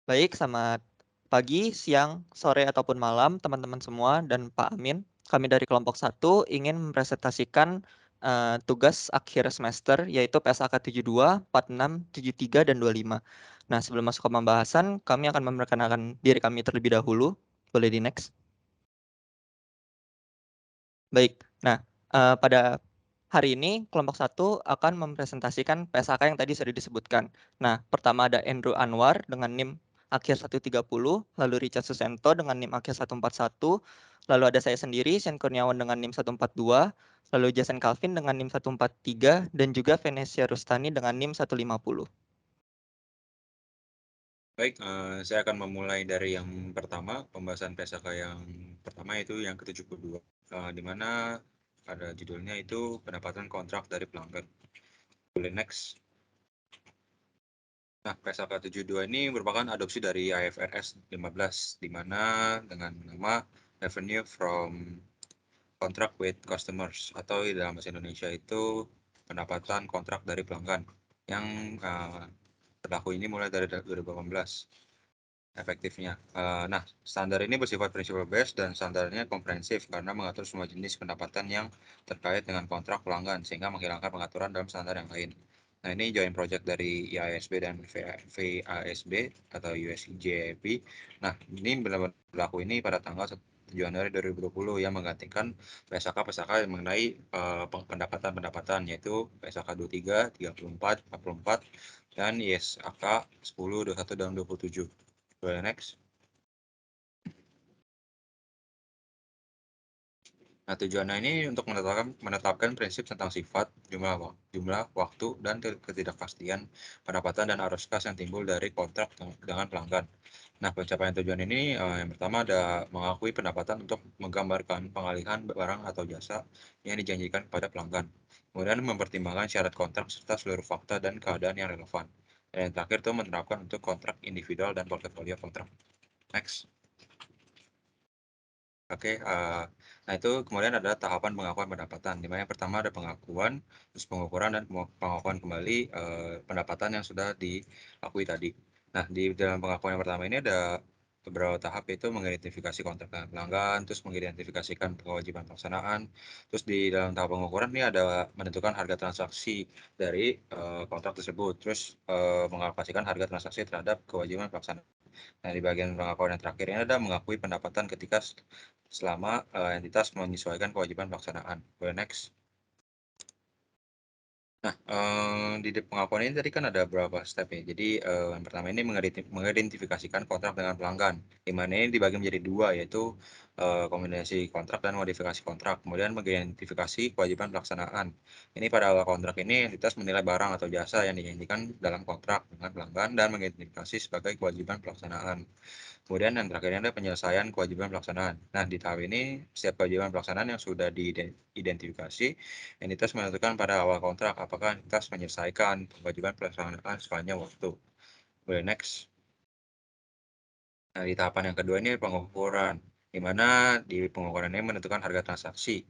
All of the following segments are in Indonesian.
Baik, selamat pagi, siang, sore, ataupun malam teman-teman semua dan Pak Amin. Kami dari kelompok 1 ingin mempresentasikan, tugas akhir semester yaitu PSAK 72, 46, 73, dan 25. Nah, sebelum masuk ke pembahasan, kami akan memperkenalkan diri kami terlebih dahulu. Boleh di-next? Baik. Nah, pada hari ini kelompok 1 akan mempresentasikan PSAK yang tadi sudah disebutkan. Nah, pertama ada Andrew Anwar dengan NIM akhir 130, lalu Richard Susento dengan NIM akhir 141, lalu ada saya sendiri, Sean Kurniawan dengan NIM 142, lalu Jason Calvin dengan NIM 143, dan juga Venesia Rustani dengan NIM 150. Baik, saya akan memulai dari yang pertama, pembahasan PSAK yang pertama itu yang ke-72, di mana ada judulnya itu pendapatan kontrak dari pelanggan. Boleh next. Nah, PSAK 72 ini merupakan adopsi dari IFRS 15, di mana dengan nama Revenue from Contract with Customers, atau di dalam bahasa Indonesia itu pendapatan kontrak dari pelanggan, yang berlaku ini mulai dari 2018. Efektifnya. Nah, standar ini bersifat principle based dan standarnya komprehensif karena mengatur semua jenis pendapatan yang terkait dengan kontrak pelanggan sehingga menghilangkan pengaturan dalam standar yang lain. Nah, ini joint project dari IASB dan VASB atau USJP. Nah, ini benar-benar berlaku ini pada tanggal 1 Januari 2020 yang menggantikan PSAK-PSAK yang mengenai pendapatan-pendapatan, yaitu PSAK 23, 34, 44, dan ISAK 10, 21, dan 27. Boleh next. Nah, tujuannya ini untuk menetapkan prinsip tentang sifat, jumlah waktu, dan ketidakpastian pendapatan dan arus kas yang timbul dari kontrak dengan pelanggan. Nah, pencapaian tujuan ini yang pertama ada mengakui pendapatan untuk menggambarkan pengalihan barang atau jasa yang dijanjikan kepada pelanggan. Kemudian mempertimbangkan syarat kontrak serta seluruh fakta dan keadaan yang relevan. Dan yang terakhir itu menerapkan untuk kontrak individual dan portofolio kontrak. Next. Oke, nah itu kemudian ada tahapan pengakuan pendapatan, di mana yang pertama ada pengakuan, terus pengukuran dan pengakuan kembali pendapatan yang sudah diakui tadi. Nah, di dalam pengakuan yang pertama ini ada beberapa tahap, yaitu mengidentifikasi kontrak dengan pelanggan, terus mengidentifikasikan kewajiban pelaksanaan, terus di dalam tahap pengukuran ini ada menentukan harga transaksi dari kontrak tersebut, terus mengalokasikan harga transaksi terhadap kewajiban pelaksanaan. Nah, di bagian pengakuan yang terakhir ini ada mengakui pendapatan ketika selama entitas menyesuaikan kewajiban pelaksanaan. Boleh next. Nah, di pengakuan ini tadi kan ada beberapa step ya. Jadi, yang pertama ini mengidentifikasikan kontrak dengan pelanggan, di mana ini dibagi menjadi dua, yaitu kombinasi kontrak dan modifikasi kontrak. Kemudian mengidentifikasi kewajiban pelaksanaan. Ini pada awal kontrak ini entitas menilai barang atau jasa yang dijanjikan dalam kontrak dengan pelanggan dan mengidentifikasi sebagai kewajiban pelaksanaan. Kemudian yang terakhir ada penyelesaian kewajiban pelaksanaan. Nah, di tahap ini, setiap kewajiban pelaksanaan yang sudah diidentifikasi, entitas menentukan pada awal kontrak apakah entitas menyelesaikan kewajiban pelaksanaan sepanjang waktu. Boleh next. Nah, di tahapan yang kedua ini pengukuran, di mana di pengukuran ini menentukan harga transaksi,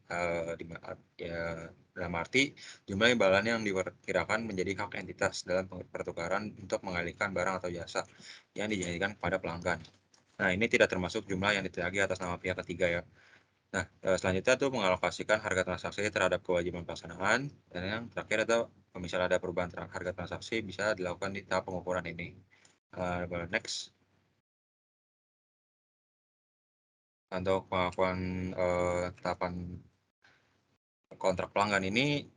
ya, dalam arti jumlah imbalan yang diperkirakan menjadi hak entitas dalam pertukaran untuk mengalihkan barang atau jasa yang dijanjikan kepada pelanggan. Nah, ini tidak termasuk jumlah yang ditagih atas nama pihak ketiga ya. Nah, selanjutnya tuh mengalokasikan harga transaksi terhadap kewajiban pelaksanaan. Dan yang terakhir itu misalnya ada perubahan harga transaksi bisa dilakukan di tahap pengukuran ini. Next. Untuk pengakuan tahapan kontrak pelanggan ini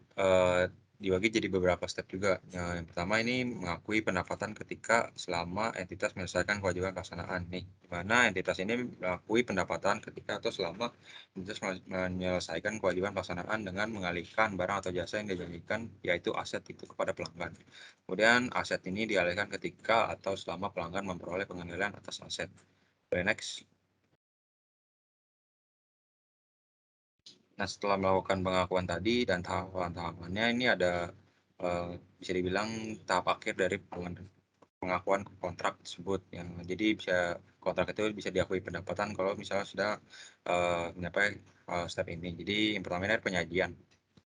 dibagi jadi beberapa step juga. Yang pertama ini mengakui pendapatan ketika selama entitas menyelesaikan kewajiban pelaksanaan nih, di mana entitas ini mengakui pendapatan ketika atau selama entitas menyelesaikan kewajiban pelaksanaan dengan mengalihkan barang atau jasa yang dijanjikan, yaitu aset itu kepada pelanggan. Kemudian aset ini dialihkan ketika atau selama pelanggan memperoleh pengendalian atas aset. Next. Nah, setelah melakukan pengakuan tadi dan tahapan-tahapannya, ini ada bisa dibilang tahap akhir dari pengakuan kontrak tersebut. Yang jadi bisa kontrak itu bisa diakui pendapatan kalau misalnya sudah mencapai step ini. Jadi yang pertama ini ada penyajian.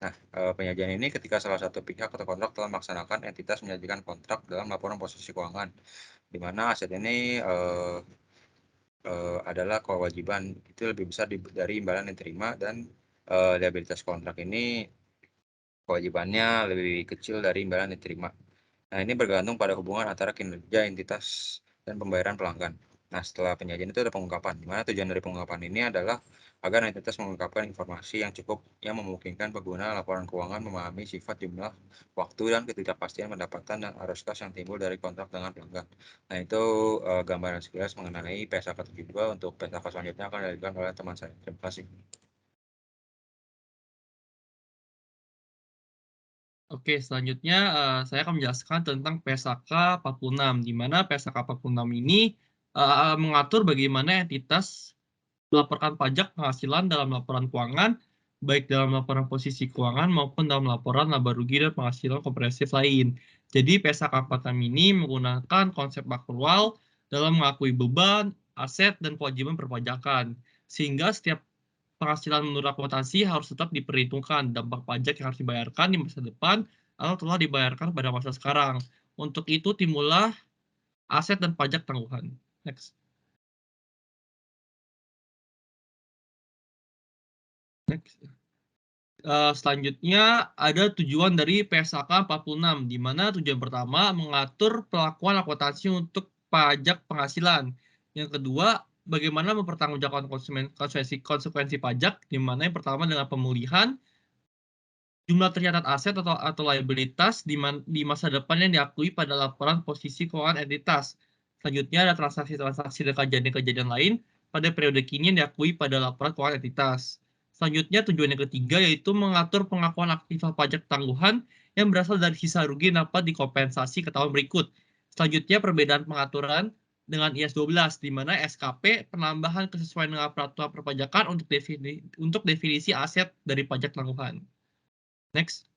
Nah, penyajian ini ketika salah satu pihak atau kontrak telah melaksanakan entitas menyajikan kontrak dalam laporan posisi keuangan di mana aset ini adalah kewajiban itu lebih besar dari imbalan yang diterima, dan liabilitas kontrak ini kewajibannya lebih kecil dari imbalan yang diterima. Nah, ini bergantung pada hubungan antara kinerja entitas dan pembayaran pelanggan. Nah, setelah penyajian itu ada pengungkapan, di mana tujuan dari pengungkapan ini adalah agar entitas mengungkapkan informasi yang cukup yang memungkinkan pengguna laporan keuangan memahami sifat, jumlah, waktu, dan ketidakpastian pendapatan dan arus kas yang timbul dari kontrak dengan pelanggan. Nah, itu gambaran sekilas mengenai PSAK 72. Untuk PSAK selanjutnya akan dilanjutkan oleh teman saya. Terima kasih. Oke, selanjutnya saya akan menjelaskan tentang PSAK 46, di mana PSAK 46 ini mengatur bagaimana entitas melaporkan pajak penghasilan dalam laporan keuangan, baik dalam laporan posisi keuangan maupun dalam laporan laba rugi dan penghasilan komprehensif lain. Jadi PSAK 46 ini menggunakan konsep akrual dalam mengakui beban, aset, dan kewajiban perpajakan. Sehingga setiap penghasilan menurut akuntansi harus tetap diperhitungkan dampak pajak yang harus dibayarkan di masa depan atau telah dibayarkan pada masa sekarang. Untuk itu timbullah aset dan pajak tangguhan. Next. Next. Selanjutnya ada tujuan dari PSAK 46, di mana tujuan pertama mengatur pelakuan akuntansi untuk pajak penghasilan. Yang kedua, bagaimana mempertanggungjawabkan konsekuensi pajak, di mana yang pertama dengan pemulihan jumlah tercatat aset atau liabilitas di masa depan yang diakui pada laporan posisi keuangan entitas. Selanjutnya ada transaksi-transaksi dan kejadian-kejadian lain pada periode kini yang diakui pada laporan keuangan entitas. Selanjutnya tujuan yang ketiga yaitu mengatur pengakuan aktiva pajak tangguhan yang berasal dari sisa rugi yang dapat dikompensasi ke tahun berikut. Selanjutnya perbedaan pengaturan dengan IAS 12, di mana SKP penambahan kesesuaian dengan peraturan perpajakan untuk definisi aset dari pajak tangguhan. Next.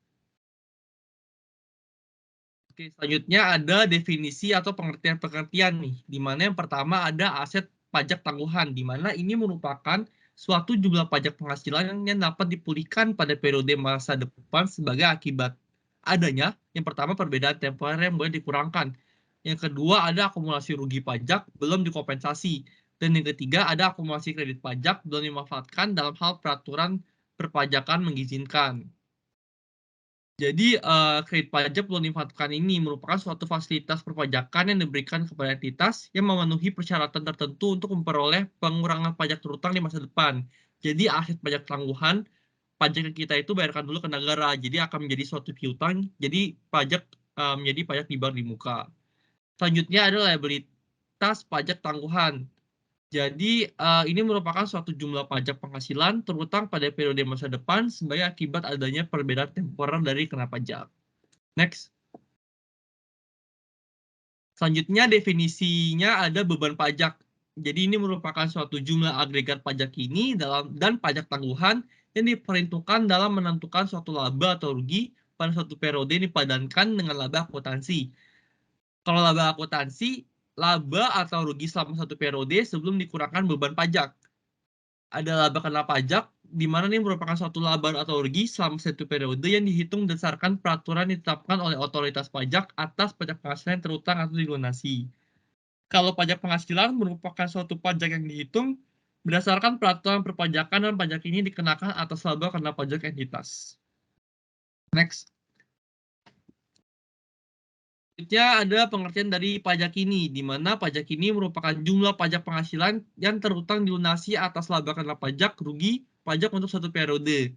Oke, selanjutnya ada definisi atau pengertian-pengertian nih, di mana yang pertama ada aset pajak tangguhan, di mana ini merupakan suatu jumlah pajak penghasilan yang dapat dipulihkan pada periode masa depan sebagai akibat adanya, yang pertama perbedaan temporer yang boleh dikurangkan. Yang kedua ada akumulasi rugi pajak belum dikompensasi. Dan yang ketiga ada akumulasi kredit pajak belum dimanfaatkan dalam hal peraturan perpajakan mengizinkan. Jadi, kredit pajak belum dimanfaatkan ini merupakan suatu fasilitas perpajakan yang diberikan kepada entitas yang memenuhi persyaratan tertentu untuk memperoleh pengurangan pajak terutang di masa depan. Jadi aset pajak tangguhan, pajak yang kita itu bayarkan dulu ke negara, jadi akan menjadi suatu piutang, jadi pajak menjadi pajak dibayar di muka. Selanjutnya adalah liabilitas pajak tangguhan. Jadi, ini merupakan suatu jumlah pajak penghasilan terutang pada periode masa depan sebagai akibat adanya perbedaan temporer dari kena pajak. Next. Selanjutnya definisinya ada beban pajak. Jadi ini merupakan suatu jumlah agregat pajak ini dan pajak tangguhan yang diperhitungkan dalam menentukan suatu laba atau rugi pada suatu periode dipadankan dengan laba akuntansi. Kalau laba akuntansi, laba atau rugi selama satu periode sebelum dikurangkan beban pajak. Ada laba kena pajak, di mana ini merupakan suatu laba atau rugi selama satu periode yang dihitung berdasarkan peraturan yang ditetapkan oleh otoritas pajak atas pajak penghasilan yang terutang atau dilunasi. Kalau pajak penghasilan merupakan suatu pajak yang dihitung berdasarkan peraturan perpajakan dan pajak ini dikenakan atas laba kena pajak entitas. Next. Selanjutnya ada pengertian dari pajak ini, di mana pajak ini merupakan jumlah pajak penghasilan yang terutang dilunasi atas laba kena pajak rugi pajak untuk satu periode.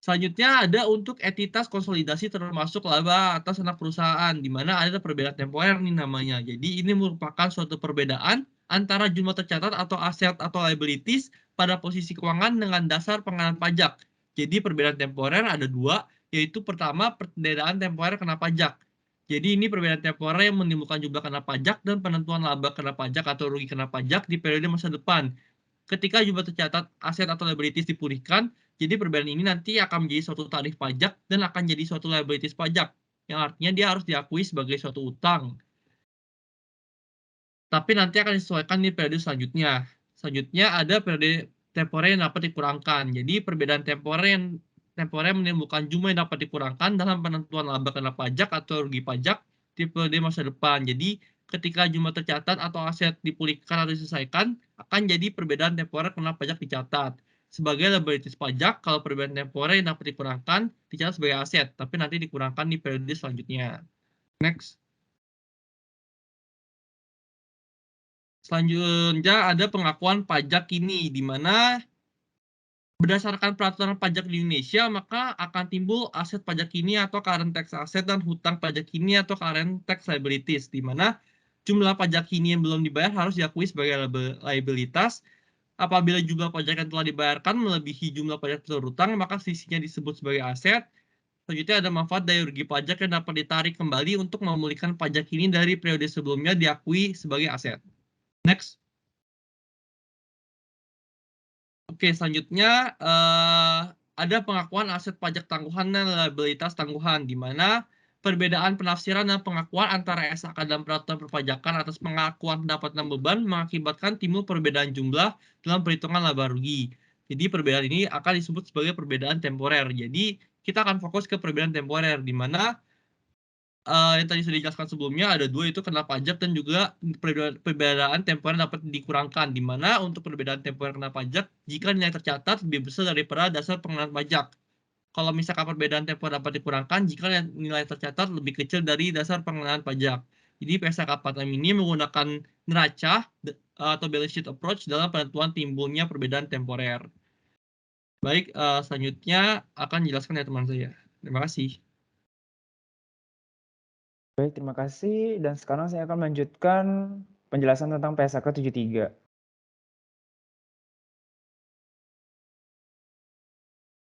Selanjutnya ada untuk entitas konsolidasi termasuk laba atas anak perusahaan, di mana ada perbedaan temporer nih namanya. Jadi ini merupakan suatu perbedaan antara jumlah tercatat atau aset atau liabilities pada posisi keuangan dengan dasar pengenaan pajak. Jadi perbedaan temporer ada dua, yaitu pertama perbedaan temporer kena pajak. Jadi ini perbedaan temporer yang menimbulkan jumlah kena pajak dan penentuan laba kena pajak atau rugi kena pajak di periode masa depan. Ketika jumlah tercatat aset atau liabilities dipulihkan, jadi perbedaan ini nanti akan menjadi suatu tarif pajak dan akan jadi suatu liabilities pajak, yang artinya dia harus diakui sebagai suatu utang. Tapi nanti akan disesuaikan di periode selanjutnya. Selanjutnya ada periode temporer yang dapat dikurangkan. Jadi perbedaan temporer menimbulkan jumlah yang dapat dikurangkan dalam penentuan laba kena pajak atau rugi pajak di periode masa depan. Jadi ketika jumlah tercatat atau aset dipulihkan atau diselesaikan, akan jadi perbedaan temporer kena pajak dicatat. Sebagai liabilities pajak, kalau perbedaan temporer yang dapat dikurangkan, dicatat sebagai aset, tapi nanti dikurangkan di periode selanjutnya. Next. Selanjutnya ada pengakuan pajak kini, di mana berdasarkan peraturan pajak di Indonesia, maka akan timbul aset pajak kini atau current tax asset dan hutang pajak kini atau current tax liabilities, di mana jumlah pajak kini yang belum dibayar harus diakui sebagai liabilitas. Apabila jumlah pajak yang telah dibayarkan melebihi jumlah pajak terhutang, maka sisinya disebut sebagai aset. Selanjutnya ada manfaat daya rugi pajak yang dapat ditarik kembali untuk memulihkan pajak kini dari periode sebelumnya diakui sebagai aset. Next. Oke, selanjutnya ada pengakuan aset pajak tangguhan dan liabilitas tangguhan, di mana perbedaan penafsiran dan pengakuan antara SAK dan peraturan perpajakan atas pengakuan pendapatan beban mengakibatkan timbul perbedaan jumlah dalam perhitungan laba rugi. Jadi perbedaan ini akan disebut sebagai perbedaan temporer. Jadi kita akan fokus ke perbedaan temporer, di mana yang tadi sudah dijelaskan sebelumnya ada dua, itu kena pajak dan juga perbedaan temporer dapat dikurangkan, di mana untuk perbedaan temporer kena pajak jika nilai tercatat lebih besar daripada dasar pengenaan pajak. Kalau misalkan perbedaan temporer dapat dikurangkan jika nilai tercatat lebih kecil dari dasar pengenaan pajak. Jadi PSAK 46 ini menggunakan neraca atau balance sheet approach dalam penentuan timbulnya perbedaan temporer. Baik, selanjutnya akan dijelaskan ya teman saya. Terima kasih. Baik, terima kasih. Dan sekarang saya akan melanjutkan penjelasan tentang PSAK 73.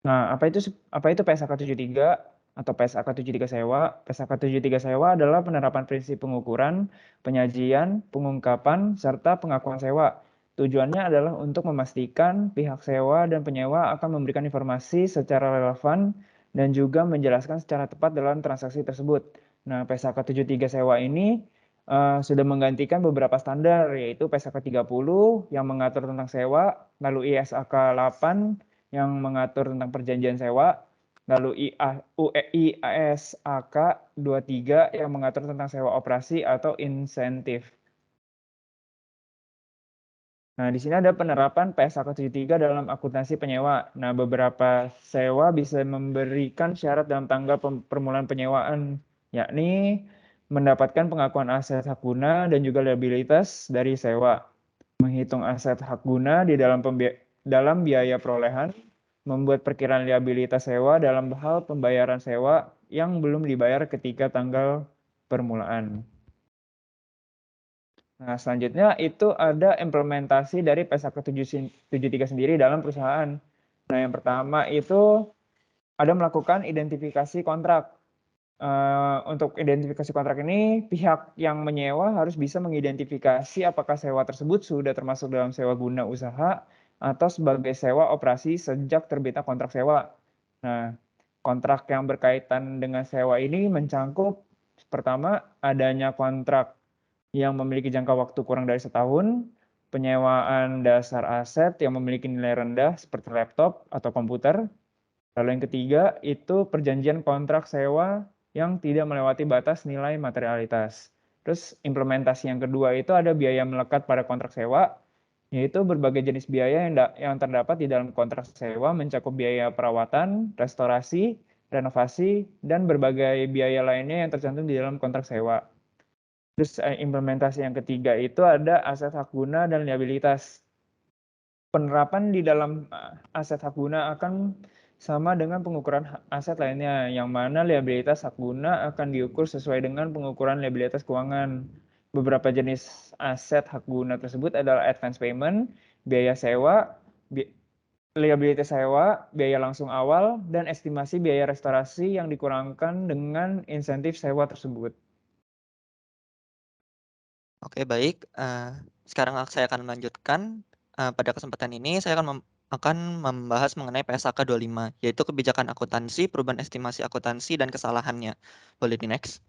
Nah, apa itu PSAK 73 atau PSAK 73 sewa? PSAK 73 sewa adalah penerapan prinsip pengukuran, penyajian, pengungkapan, serta pengakuan sewa. Tujuannya adalah untuk memastikan pihak sewa dan penyewa akan memberikan informasi secara relevan dan juga menjelaskan secara tepat dalam transaksi tersebut. Nah, PSAK 73 sewa ini sudah menggantikan beberapa standar, yaitu PSAK 30 yang mengatur tentang sewa, lalu ISAK 8 yang mengatur tentang perjanjian sewa, lalu IASAK 23 yang mengatur tentang sewa operasi atau insentif. Nah, di sini ada penerapan PSAK 73 dalam akuntansi penyewa. Nah, beberapa sewa bisa memberikan syarat dalam tanggal permulaan penyewaan, yakni mendapatkan pengakuan aset hak guna dan juga liabilitas dari sewa, menghitung aset hak guna di dalam biaya perolehan, membuat perkiraan liabilitas sewa dalam hal pembayaran sewa yang belum dibayar ketika tanggal permulaan. Nah, selanjutnya itu ada implementasi dari PSAK 73 sendiri dalam perusahaan. Nah, yang pertama itu ada melakukan identifikasi kontrak. Untuk identifikasi kontrak ini, pihak yang menyewa harus bisa mengidentifikasi apakah sewa tersebut sudah termasuk dalam sewa guna usaha atau sebagai sewa operasi sejak terbitnya kontrak sewa. Nah, kontrak yang berkaitan dengan sewa ini mencangkup pertama adanya kontrak yang memiliki jangka waktu kurang dari setahun, penyewaan dasar aset yang memiliki nilai rendah seperti laptop atau komputer. Lalu yang ketiga itu perjanjian kontrak sewa yang tidak melewati batas nilai materialitas. Terus implementasi yang kedua itu ada biaya melekat pada kontrak sewa, yaitu berbagai jenis biaya yang terdapat di dalam kontrak sewa mencakup biaya perawatan, restorasi, renovasi, dan berbagai biaya lainnya yang tercantum di dalam kontrak sewa. Terus implementasi yang ketiga itu ada aset hak guna dan liabilitas. Penerapan di dalam aset hak guna akan sama dengan pengukuran aset lainnya, yang mana liabilitas hak guna akan diukur sesuai dengan pengukuran liabilitas keuangan. Beberapa jenis aset hak guna tersebut adalah advance payment, biaya sewa, liabilitas sewa, biaya langsung awal, dan estimasi biaya restorasi yang dikurangkan dengan insentif sewa tersebut. Oke, baik. Sekarang saya akan melanjutkan. Pada kesempatan ini saya akan membahas mengenai PSAK 25, yaitu kebijakan akuntansi, perubahan estimasi akuntansi, dan kesalahannya. Boleh di next.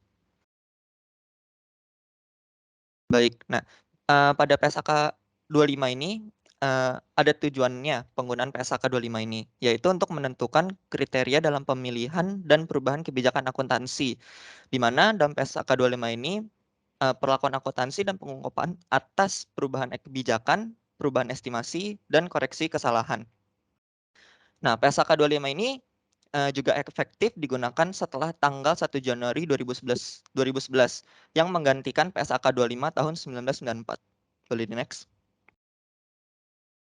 Baik, nah pada PSAK 25 ini ada tujuannya penggunaan PSAK 25 ini, yaitu untuk menentukan kriteria dalam pemilihan dan perubahan kebijakan akuntansi, di mana dalam PSAK 25 ini perlakuan akuntansi dan pengungkapan atas perubahan kebijakan, perubahan estimasi, dan koreksi kesalahan. Nah, PSAK 25 ini juga efektif digunakan setelah tanggal 1 Januari 2011 yang menggantikan PSAK 25 tahun 1994. Boleh di next.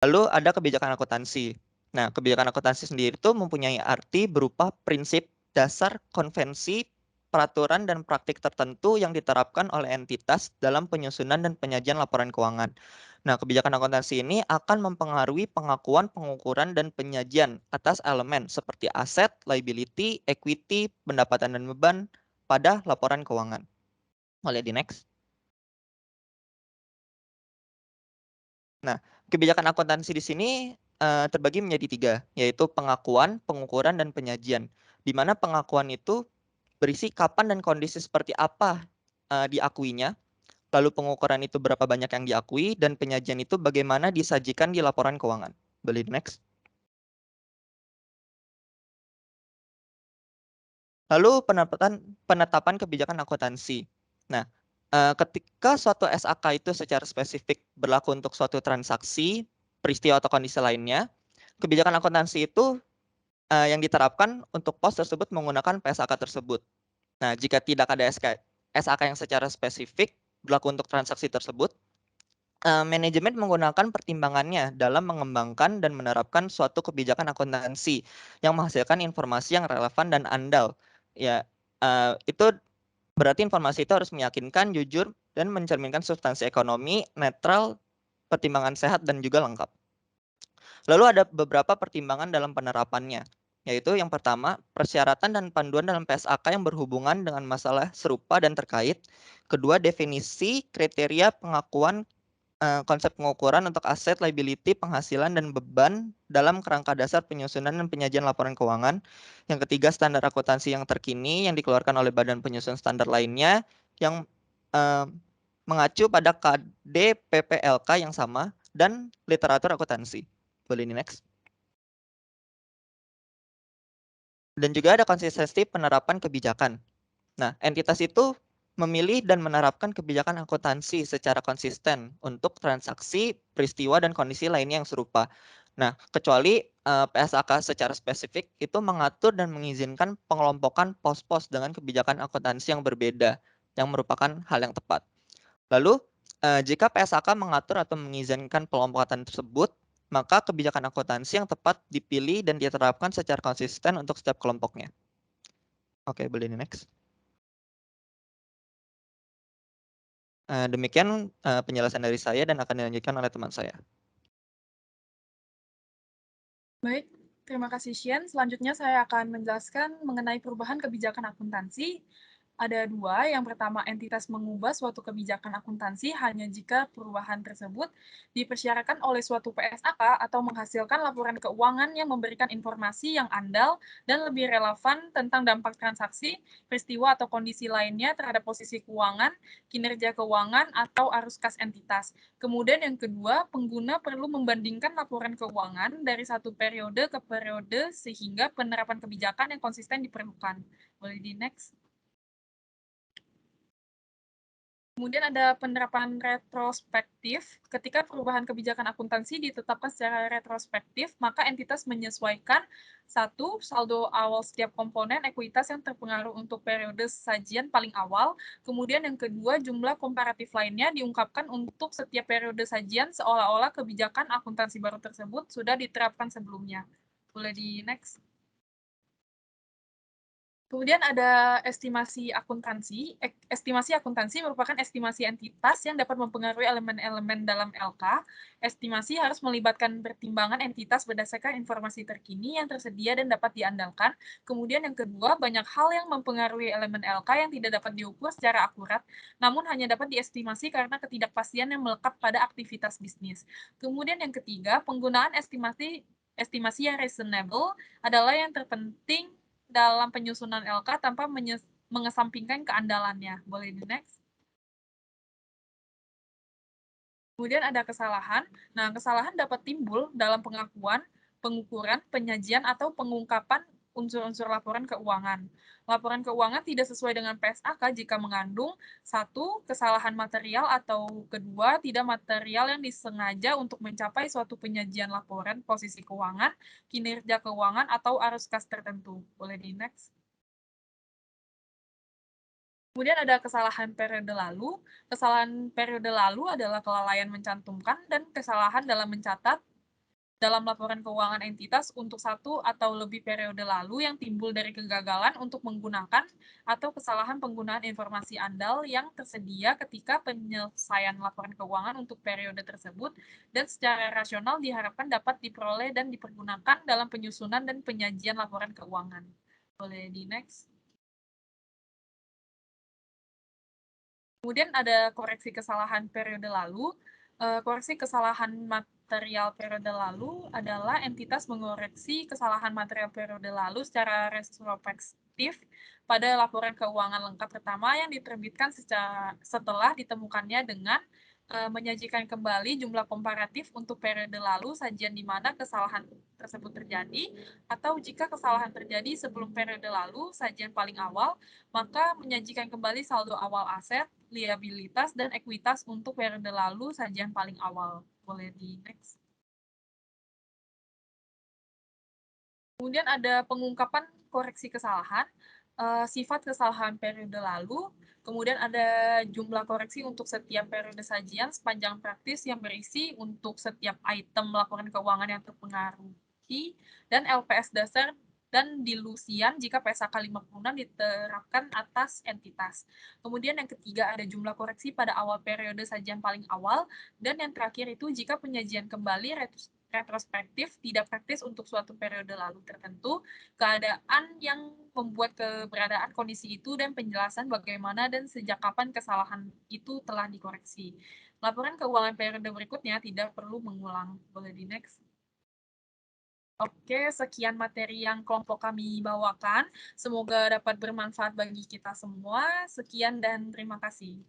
Lalu ada kebijakan akuntansi. Nah, kebijakan akuntansi sendiri itu mempunyai arti berupa prinsip, dasar, konvensi, peraturan, dan praktik tertentu yang diterapkan oleh entitas dalam penyusunan dan penyajian laporan keuangan. Nah, kebijakan akuntansi ini akan mempengaruhi pengakuan, pengukuran, dan penyajian atas elemen seperti aset, liability, equity, pendapatan dan beban pada laporan keuangan. Boleh di next. Nah, kebijakan akuntansi di sini terbagi menjadi 3, yaitu pengakuan, pengukuran, dan penyajian. Di mana pengakuan itu berisi kapan dan kondisi seperti apa diakuinya, lalu pengukuran itu berapa banyak yang diakui, dan penyajian itu bagaimana disajikan di laporan keuangan. Boleh next. Lalu penetapan kebijakan akuntansi. Nah, ketika suatu SAK itu secara spesifik berlaku untuk suatu transaksi, peristiwa atau kondisi lainnya, kebijakan akuntansi itu yang diterapkan untuk pos tersebut menggunakan PSAK tersebut. Nah, jika tidak ada SAK yang secara spesifik berlaku untuk transaksi tersebut, manajemen menggunakan pertimbangannya dalam mengembangkan dan menerapkan suatu kebijakan akuntansi yang menghasilkan informasi yang relevan dan andal. Ya, itu berarti informasi itu harus meyakinkan, jujur, dan mencerminkan substansi ekonomi, netral, pertimbangan sehat, dan juga lengkap. Lalu ada beberapa pertimbangan dalam penerapannya, yaitu yang pertama, persyaratan dan panduan dalam PSAK yang berhubungan dengan masalah serupa dan terkait. Kedua, definisi, kriteria, pengakuan, konsep pengukuran untuk aset, liability, penghasilan, dan beban dalam kerangka dasar penyusunan dan penyajian laporan keuangan. Yang ketiga, standar akuntansi yang terkini yang dikeluarkan oleh badan penyusun standar lainnya yang mengacu pada KD PPLK yang sama dan literatur akuntansi. Boleh ini next. Dan juga ada konsistensi penerapan kebijakan. Nah, entitas itu memilih dan menerapkan kebijakan akuntansi secara konsisten untuk transaksi, peristiwa, dan kondisi lainnya yang serupa. Nah, kecuali PSAK secara spesifik itu mengatur dan mengizinkan pengelompokan pos-pos dengan kebijakan akuntansi yang berbeda, yang merupakan hal yang tepat. Lalu, jika PSAK mengatur atau mengizinkan pengelompokan tersebut, maka kebijakan akuntansi yang tepat dipilih dan diterapkan secara konsisten untuk setiap kelompoknya. Oke, boleh di next. Demikian penjelasan dari saya dan akan dilanjutkan oleh teman saya. Baik, terima kasih Shen. Selanjutnya saya akan menjelaskan mengenai perubahan kebijakan akuntansi. Ada 2, yang pertama entitas mengubah suatu kebijakan akuntansi hanya jika perubahan tersebut dipersyaratkan oleh suatu PSAK atau menghasilkan laporan keuangan yang memberikan informasi yang andal dan lebih relevan tentang dampak transaksi, peristiwa atau kondisi lainnya terhadap posisi keuangan, kinerja keuangan, atau arus kas entitas. Kemudian yang kedua, pengguna perlu membandingkan laporan keuangan dari satu periode ke periode sehingga penerapan kebijakan yang konsisten diperlukan. Boleh di next. Kemudian ada penerapan retrospektif. Ketika perubahan kebijakan akuntansi ditetapkan secara retrospektif, maka entitas menyesuaikan 1. Saldo awal setiap komponen ekuitas yang terpengaruh untuk periode sajian paling awal. Kemudian yang kedua, jumlah komparatif lainnya diungkapkan untuk setiap periode sajian seolah-olah kebijakan akuntansi baru tersebut sudah diterapkan sebelumnya. Boleh di next. Kemudian ada estimasi akuntansi. Estimasi akuntansi merupakan estimasi entitas yang dapat mempengaruhi elemen-elemen dalam LK. Estimasi harus melibatkan pertimbangan entitas berdasarkan informasi terkini yang tersedia dan dapat diandalkan. Kemudian yang kedua, banyak hal yang mempengaruhi elemen LK yang tidak dapat diukur secara akurat, namun hanya dapat diestimasi karena ketidakpastian yang melekat pada aktivitas bisnis. Kemudian yang ketiga, penggunaan estimasi yang reasonable adalah yang terpenting dalam penyusunan LK tanpa mengesampingkan keandalannya. Boleh di next. Kemudian ada kesalahan. Nah, kesalahan dapat timbul dalam pengakuan, pengukuran, penyajian, atau pengungkapan unsur-unsur laporan keuangan. Laporan keuangan tidak sesuai dengan PSAK jika mengandung 1. Kesalahan material atau kedua, tidak material yang disengaja untuk mencapai suatu penyajian laporan posisi keuangan, kinerja keuangan, atau arus kas tertentu. Boleh di next. Kemudian ada kesalahan periode lalu. Kesalahan periode lalu adalah kelalaian mencantumkan dan kesalahan dalam mencatat dalam laporan keuangan entitas untuk satu atau lebih periode lalu yang timbul dari kegagalan untuk menggunakan atau kesalahan penggunaan informasi andal yang tersedia ketika penyelesaian laporan keuangan untuk periode tersebut dan secara rasional diharapkan dapat diperoleh dan dipergunakan dalam penyusunan dan penyajian laporan keuangan. Boleh di next. Kemudian ada koreksi kesalahan periode lalu. Koreksi kesalahan material periode lalu adalah entitas mengoreksi kesalahan material periode lalu secara retrospektif pada laporan keuangan lengkap pertama yang diterbitkan setelah ditemukannya dengan menyajikan kembali jumlah komparatif untuk periode lalu sajian di mana kesalahan tersebut terjadi, atau jika kesalahan terjadi sebelum periode lalu sajian paling awal, maka menyajikan kembali saldo awal aset, liabilitas, dan ekuitas untuk periode lalu sajian paling awal. Boleh di next. Kemudian ada pengungkapan koreksi kesalahan, sifat kesalahan periode lalu, kemudian ada jumlah koreksi untuk setiap periode sajian sepanjang praktis yang berisi untuk setiap item laporan keuangan yang terpengaruhi, dan LPS dasar dan dilusian jika PSAK 56 diterapkan atas entitas. Kemudian yang ketiga ada jumlah koreksi pada awal periode sajian paling awal, dan yang terakhir itu jika penyajian kembali retrospektif tidak praktis untuk suatu periode lalu tertentu, keadaan yang membuat keberadaan kondisi itu dan penjelasan bagaimana dan sejak kapan kesalahan itu telah dikoreksi. Laporan keuangan periode berikutnya tidak perlu mengulang. Boleh di next. Oke, sekian materi yang kelompok kami bawakan. Semoga dapat bermanfaat bagi kita semua. Sekian dan terima kasih.